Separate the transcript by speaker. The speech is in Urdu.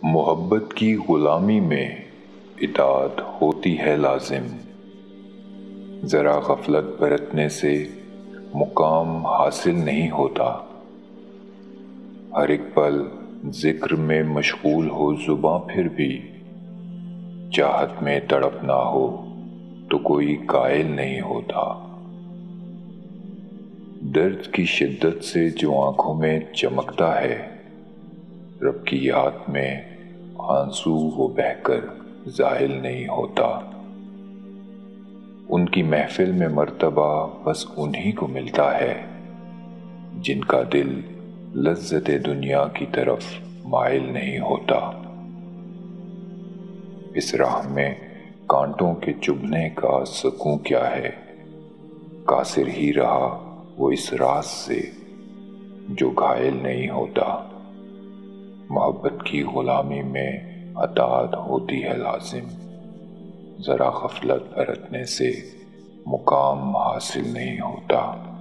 Speaker 1: محبت کی غلامی میں اطاعت ہوتی ہے لازم، ذرا غفلت برتنے سے مقام حاصل نہیں ہوتا۔ ہر ایک پل ذکر میں مشغول ہو زباں، پھر بھی چاہت میں تڑپ نہ ہو تو کوئی قائل نہیں ہوتا۔ درد کی شدت سے جو آنکھوں میں چمکتا ہے، رب کی یاد میں آنسو وہ بہہ کر زائل نہیں ہوتا۔ ان کی محفل میں مرتبہ بس انہی کو ملتا ہے جن کا دل لذت دنیا کی طرف مائل نہیں ہوتا۔ اس راہ میں کانٹوں کے چبھنے کا سکوں کیا ہے، قاصر ہی رہا وہ اس راز سے جو گھائل نہیں ہوتا۔ محبت کی غلامی میں اطاعت ہوتی ہے لازم، ذرا غفلت برتنے سے مقام حاصل نہیں ہوتا۔